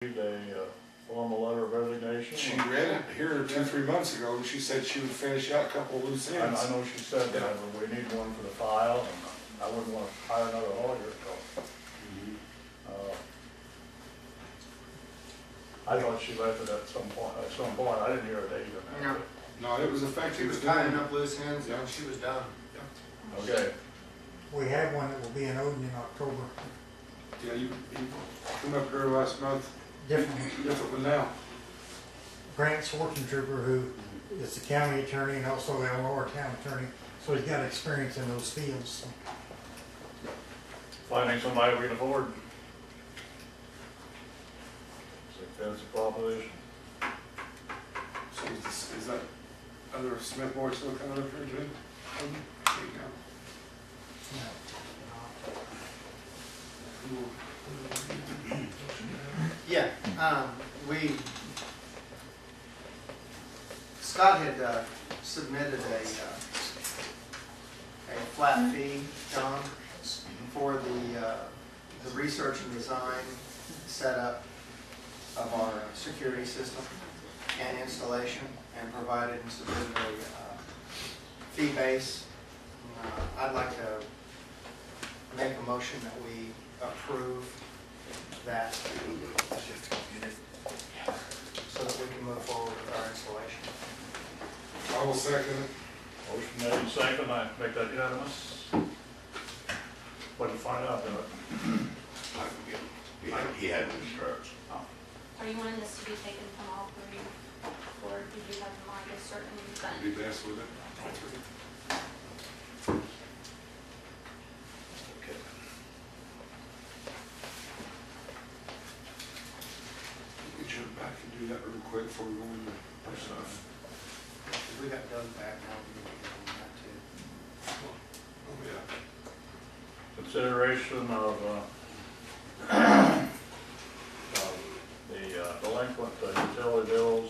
A formal letter of resignation? She read it here 2-3 months ago, and she said she would finish out a couple of loose ends. I know she said that, but we need one for the file, and I wouldn't want to hire another lawyer, so. I thought she left it at some point, I didn't hear a date on that. No, it was She effective. was tying up loose ends and she was done. Okay, We have one that will be in Odon in October. Yeah, you come up here last month, different one now. Grant Schwarzentrooper, who is the county attorney and also the Elmore town attorney, so he's got experience in those fields. So. finding somebody we can afford. That's the proposition. So is that other Smith boy still coming up here too? There you go. Yeah, Scott had submitted a flat fee, John, for the research and design setup of our security system and installation, and provided and submitted a fee base. I'd like to make a motion that we approve that so that we can move forward with our installation. I will second it. Motion made, second, I make that unanimous. What did you find out, did it? He had instructions. Are you wanting this to be taken from all three, or did you have in mind a certain fund? Be best with it. Okay. We jump back and do that real quick before we go into our stuff. We got Doug back now, we can get on that too. Oh, yeah. Consideration of the delinquent utility bills,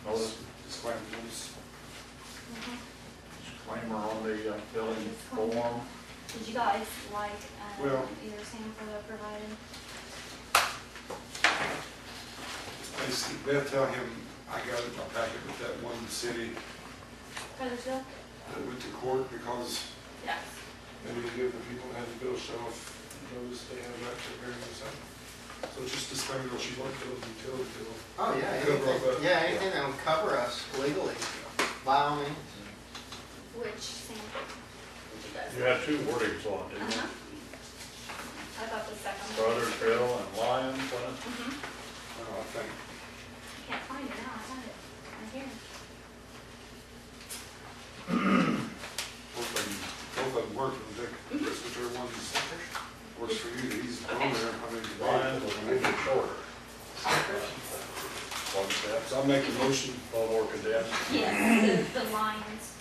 notice Disclaimers. disclaimer on the billing form. Did you guys like Well- either sample or provided? Beth, tell him I got it in my packet with that one city Feathersville? that went to court because Yes. they need to give the people that had the bill shut off notice they have right to hearing this out. So just disclaimer, she won't bill the utility bill. Oh, yeah, Cover all that. anything that will cover us legally, by all means. Which sample did you guys? You had two wordings on, didn't you? I thought the second one. Brothers Bill and Lions, wasn't it? I think. Can't find it now, I found it right here. Both of them work, and Dick, that's whichever one works for you, he's on there, I mean. Lions was a little bit shorter. One step, So I'll make a motion, a little more condensed. Yes, the Lions.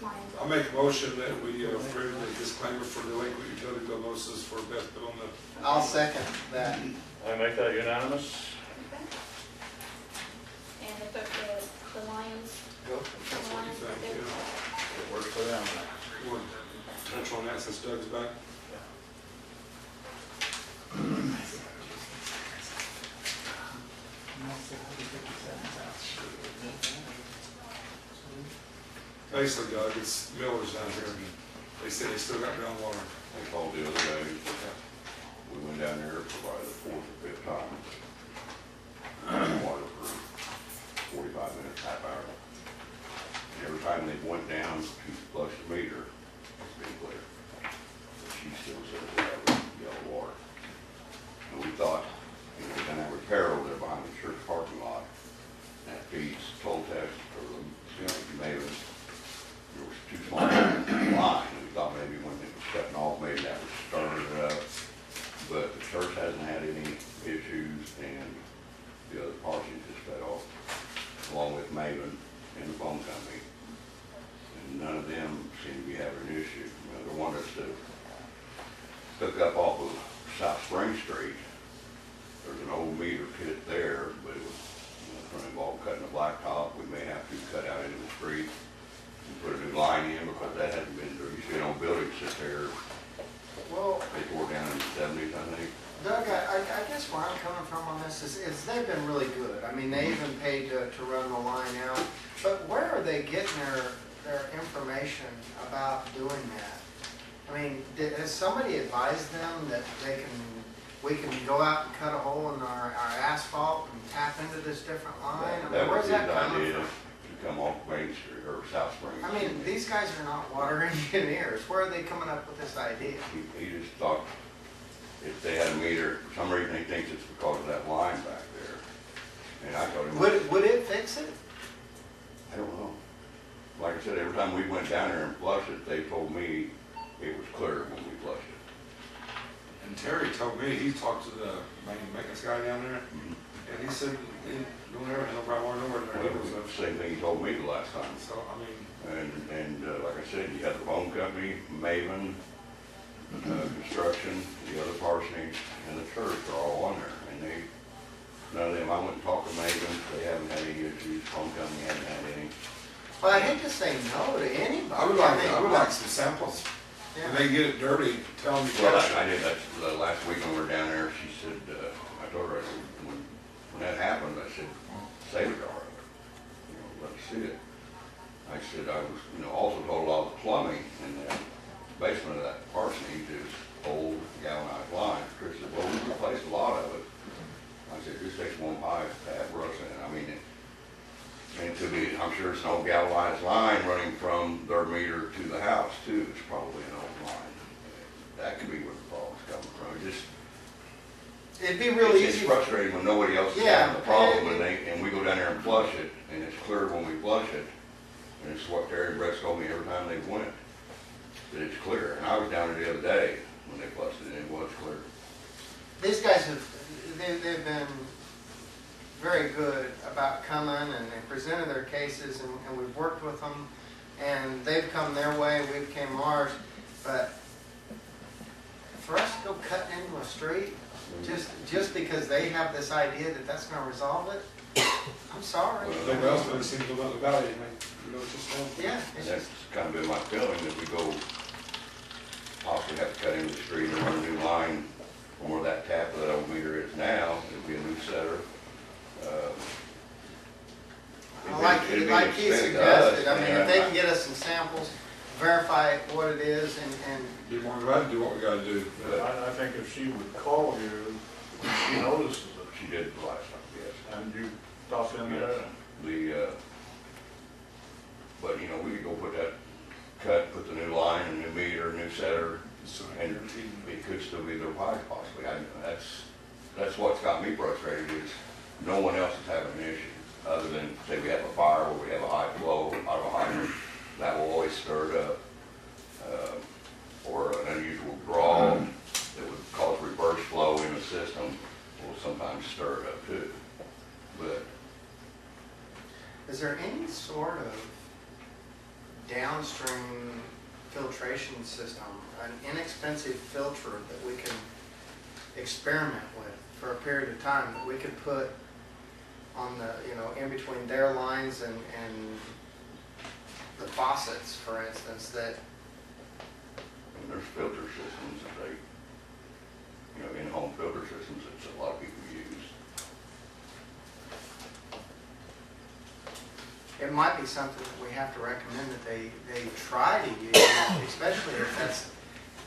Lions. I'll make a motion that we approve the disclaimer for delinquent utility bill notices for Beth Bill on the. I'll second that. I make that unanimous. Okay. And if the Lions, That's what you think, yeah. It works for them. You want to touch on that since Doug's back? Basically, Doug, it's Miller's down here, and they said they still got groundwater. They called the other day, we went down there for probably the fourth or fifth time. Water for 45 minutes, half hour. And every time they went down to flush the meter, it's been clear. But she still said we have yellow water. And we thought, we're gonna have a repair over there behind the church parking lot. That feeds Toltecs or the Mavens. There was too small of a line, and we thought maybe when it was shutting off, maybe that would start it up. But the church hasn't had any issues, and the other parties just fed off, along with Maven and the phone company. And none of them seem to be having an issue. You know, they want us to hook up off of South Spring Street. There's an old meter pit there, but it was going to involve cutting the blacktop. We may have to cut out into the street and put a new line in, because that hasn't been, there used to be an old building sit there. Well, They tore down in the 70s, I think. Doug, I guess where I'm coming from on this is they've been really good. I mean, they even paid to run the line out. But where are they getting their information about doing that? I mean, has somebody advised them that we can go out and cut a hole in our asphalt and tap into this different line? I mean, That was where's his that coming idea, from? to come off Main Street or South Springs. I mean, these guys are not water engineers. Where are they coming up with this idea? He just thought if they had a meter, for some reason he thinks it's because of that line back there. And I told him, Would it fix it? I don't know. Like I said, every time we went down there and flushed it, they told me it was clear when we flushed it. And Terry told me, he talked to the maintenance guy down there, and he said, don't ever have no problem nowhere Well, there. it was the same thing he told me the last time. So, I mean, And like I said, you had the phone company, Mavens, construction, the other parsonage, and the church are all on there. And none of them, I went and talked to Mavens, they haven't had any issues, phone company hasn't had any. Well, I hate to say no to anybody. I would like some samples. Yeah. When they get it dirty, tell them to Well, catch I it. did, that's the last week when we were down there, she said, I told her, I said, when that happened, I said, save a jar of it, let us see it. I said, I was, also told all the plumbing in the basement of that parsonage is old galvanized line. Chris said, well, we replaced a lot of it. I said, just takes one pipe to have rust in it. I mean, and to be, I'm sure it's an old galvanized line running from their meter to the house too. It's probably an old line. That could be where the problem's coming from. It just, It'd be really it's easy. frustrating when nobody else is Yeah, having the problem and- and we go down there and flush it and it's clear when we flush it. And it's what Terry and Brett told me every time they went, that it's clear. And I was down there the other day when they flushed it and it was clear. These guys they've been very good about coming and they presented their cases and we've worked with them and they've come their way, we've came ours. But for us to go cutting into a street, just because they have this idea that that's going to resolve it, I'm sorry. Nobody else really seems to know about it, just them. Yeah, And it's that's just, kind of been my feeling, that we go, possibly have to cut into the street and run a new line from where that tap of that old meter is now. It'll be a new setter. like he suggested, I mean, if they can get get us some samples, verify what it is and Be more glad to do what we gotta do. But I think if she would call you, when she notices it, She did the last time, yes. and you talk in there, But, we could go put that cut, put the new line, a new meter, new setter, So, and it could still be their pipe possibly. That's what's got me frustrated, is no one else is having an issue, other than, say, we have a fire or we have a high flow out of a hydrant, that will always stir it up. Or an unusual draw that would cause reverse flow in the system will sometimes stir it up too. But is there any sort of downstream filtration system, an inexpensive filter that we can experiment with for a period of time that we could put on the, in between their lines and the faucets, for instance, that, there's filter systems that they, in-home filter systems that a lot of people use. it might be something that we have to recommend that they try to use, especially if that's,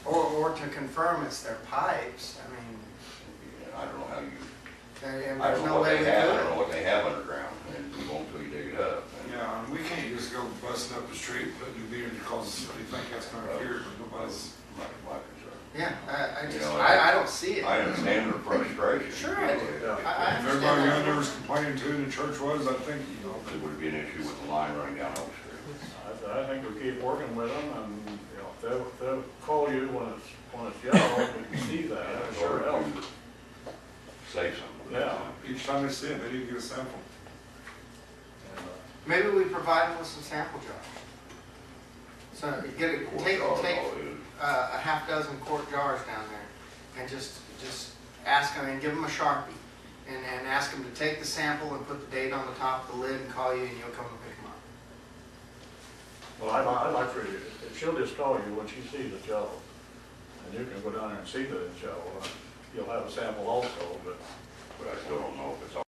or to confirm it's their pipes. I mean, I don't know how you, and I there's don't know no what way they we have, I could. don't know what they have underground, and you won't until you dig it up. And, Yeah, and we can't just go busting up the street, putting new meters because we think that's gonna cure it, but nobody's. my concern. Yeah, I just, You know, I don't see it. I understand their frustration. Sure I do. Yeah. I If understand everybody that. out there was complaining too, and the church was, I think, It would be an issue with the line running down Oak Street. I think we keep working with them, and, they'll call you when it's yellow, we can see that, that sure Or helps. say something. Yeah. each time they see it, they need to get a sample. And, Maybe we provide them with some sample jars. So you take a half dozen quart jars down there and just ask them and give them a Sharpie and ask them to take the sample and put the date on the top of the lid and call you and you'll come and pick them up. Well, I'd like for you, if she'll just call you when she sees it's yellow, and you can go down there and see that it's yellow, you'll have a sample also, but but I still don't know if it's all